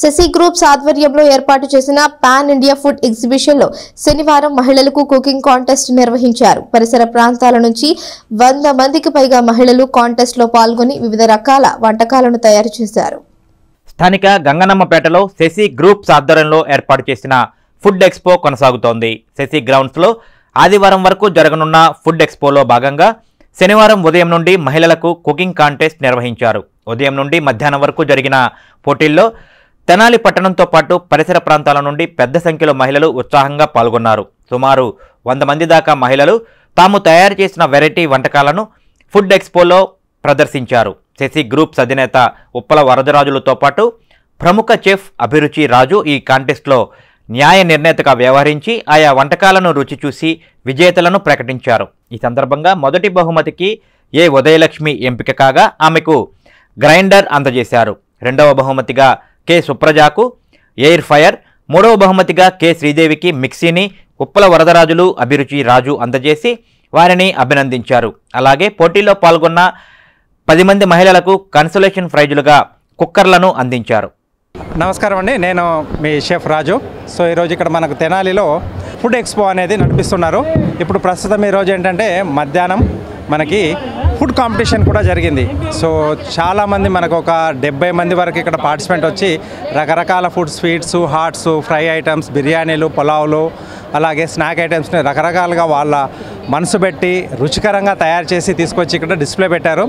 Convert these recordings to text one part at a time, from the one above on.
Shashi groups ఆధ్వర్యంలో ఏర్పాటు చేసిన పాన్ ఇండియా ఫుడ్ ఎగ్జిబిషన్ లో శనివారం మహిళలకు కుకింగ్ కాంటెస్ట్ నిర్వహించారు. పరిసర ప్రాంతాల నుంచి 100 మందికి పైగా మహిళలు కాంటెస్ట్ లో పాల్గొని వివిధ రకాల వంటకాలను తయారు చేశారు. స్థానిక గంగనమ్మపేటలో శశి గ్రూప్స్ ఆధ్వర్యంలో ఏర్పాటు చేసిన ఫుడ్ ఎక్స్పో కొనసాగుతోంది. శశి గ్రౌండ్స్ లో ఆదివారం వరకు జరగనున్న ఫుడ్ ఎక్స్పోలో భాగంగా శనివారం ఉదయం నుండి మహిళలకు కుకింగ్ కాంటెస్ట్ నిర్వహించారు. ఉదయం నుండి మధ్యాహ్నం వరకు జరిగిన పోటీల్లో తెనాలి పట్టణంతో పాటు పరిసర ప్రాంతాల నుండి పెద్ద సంఖ్యలో మహిళలు ఉత్సాహంగా పాల్గొన్నారు. సుమారు 100 మంది దాకా మహిళలు తాము తయారు చేసిన వెరైటీ వంటకాలను ఫుడ్ ఎక్స్పోలో ప్రదర్శించారు. శశి గ్రూప్స్ అధినేత ఉప్పల వరదరాజులతో పాటు ప్రముఖ చెఫ్ అభిరుచి రాజు ఈ కాంటెస్ట్లో న్యాయ నిర్ణేతగా వ్యవహరించి ఆయా వంటకాలను రుచి చూసి విజేతలను ప్రకటించారు. ఈ సందర్భంగా మొదటి బహుమతికి ఏ ఉదయలక్ష్మి ఎంపిక కాగా ఆమెకు గ్రైండర్ అందజేశారు. రెండవ బహుమతిగా కె సుప్రజాకు ఎయిర్ ఫైర్, మూడవ బహుమతిగా కె శ్రీదేవికి మిక్సీని ఉప్పల వరదరాజులు అభిరుచి రాజు అందజేసి వారిని అభినందించారు. అలాగే పోటీలో పాల్గొన్న 10 మంది మహిళలకు కన్సోలేషన్ ప్రైజులుగా కుక్కర్లను అందించారు. నమస్కారం అండి, నేను మీ షెఫ్ రాజు. సో ఈరోజు ఇక్కడ మనకు తెనాలిలో ఫుడ్ ఎక్స్పో అనేది నడిపిస్తున్నారు. ఇప్పుడు ప్రస్తుతం ఈరోజు ఏంటంటే మధ్యాహ్నం మనకి ఫుడ్ కాంపిటీషన్ కూడా జరిగింది. సో చాలామంది మనకు ఒక 70 మంది వరకు ఇక్కడ పార్టిసిపెంట్ వచ్చి రకరకాల food, sweets, hots, fry items, బిర్యానీలు, పులావులు, అలాగే స్నాక్ ఐటమ్స్ని రకరకాలుగా వాళ్ళ మనసు పెట్టి రుచికరంగా తయారు చేసి తీసుకొచ్చి ఇక్కడ డిస్ప్లే పెట్టారు.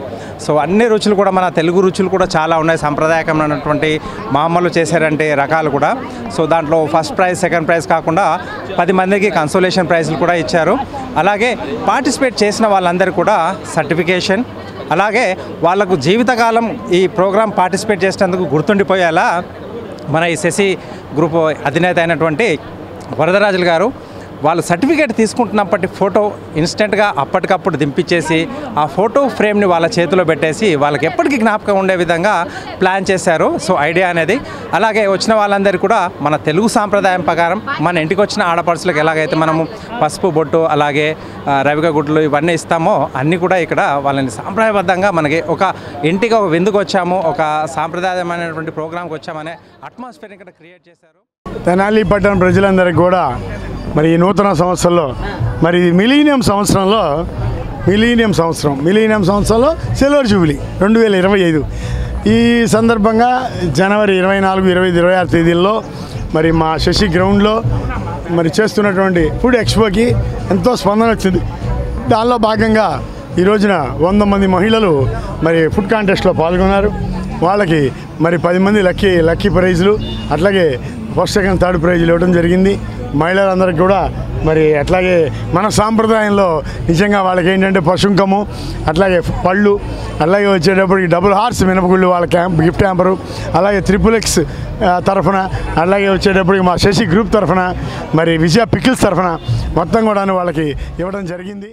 సో అన్ని రుచులు కూడా మన తెలుగు రుచులు కూడా చాలా ఉన్నాయి. సాంప్రదాయకమైనటువంటి మామూలు చేశారంటే రకాలు కూడా. సో దాంట్లో ఫస్ట్ ప్రైజ్, సెకండ్ ప్రైజ్ కాకుండా 10 మందికి కన్సోలేషన్ ప్రైజ్లు కూడా ఇచ్చారు. అలాగే పార్టిసిపేట్ చేసిన వాళ్ళందరూ కూడా సర్టిఫికేషన్, అలాగే వాళ్ళకు జీవితకాలం ఈ ప్రోగ్రాం పార్టిసిపేట్ చేసినందుకు గుర్తుండిపోయేలా మన ఈ శశి గ్రూప్ అధినేత అయినటువంటి వరదరాజులు గారు వాళ్ళు సర్టిఫికేట్ తీసుకుంటున్నప్పటి ఫోటో ఇన్స్టెంట్గా అప్పటికప్పుడు దింపించేసి ఆ ఫోటో ఫ్రేమ్ని వాళ్ళ చేతిలో పెట్టేసి వాళ్ళకి ఎప్పటికీ జ్ఞాపకం ఉండే విధంగా ప్లాన్ చేశారు. సో ఐడియా అనేది. అలాగే వచ్చిన వాళ్ళందరూ కూడా మన తెలుగు సాంప్రదాయం ప్రకారం మన ఇంటికి వచ్చిన ఆడపడుచులకు ఎలాగైతే మనము పసుపు బొట్టు, అలాగే రవిక గుడ్లు ఇవన్నీ ఇస్తామో అన్నీ కూడా ఇక్కడ వాళ్ళని సాంప్రదాయబద్ధంగా మనకి ఒక ఇంటికి ఒక విందుకు వచ్చాము, ఒక సాంప్రదాయమైనటువంటి ప్రోగ్రాంకి వచ్చామనే అట్మాస్ఫియర్ ఇక్కడ క్రియేట్ చేశారు. తెనాలి పట్టణ ప్రజలందరికీ కూడా మరి ఈ నూతన సంవత్సరంలో మరి మిలీనియం సంవత్సరంలో సిల్వర్ జూబిలీ 2025 ఈ సందర్భంగా జనవరి 24, 25, 26 తేదీల్లో మరి మా శశి గ్రౌండ్లో మరి చేస్తున్నటువంటి ఫుడ్ ఎక్స్పోకి ఎంతో స్పందన వచ్చింది. దానిలో భాగంగా ఈ రోజున 100 మంది మహిళలు మరి ఫుడ్ కాంటెస్ట్లో పాల్గొన్నారు. వాళ్ళకి మరి 10 మంది లక్కీ ప్రైజులు, అట్లాగే ఫస్ట్, సెకండ్, థర్డ్ ప్రైజులు ఇవ్వడం జరిగింది. మహిళలందరికీ కూడా మరి అట్లాగే మన సాంప్రదాయంలో నిజంగా వాళ్ళకి ఏంటంటే పశుంకము, అట్లాగే పళ్ళు, అలాగే వచ్చేటప్పటికి డబుల్ హార్స్ మినపగుళ్ళు వాళ్ళ గిఫ్ట్ హ్యాంపరు, అలాగే XXX తరఫున, అలాగే వచ్చేటప్పటికి మా శశి గ్రూప్ తరఫున, మరి విజయ పికిల్స్ తరఫున మొత్తం కూడా వాళ్ళకి ఇవ్వడం జరిగింది.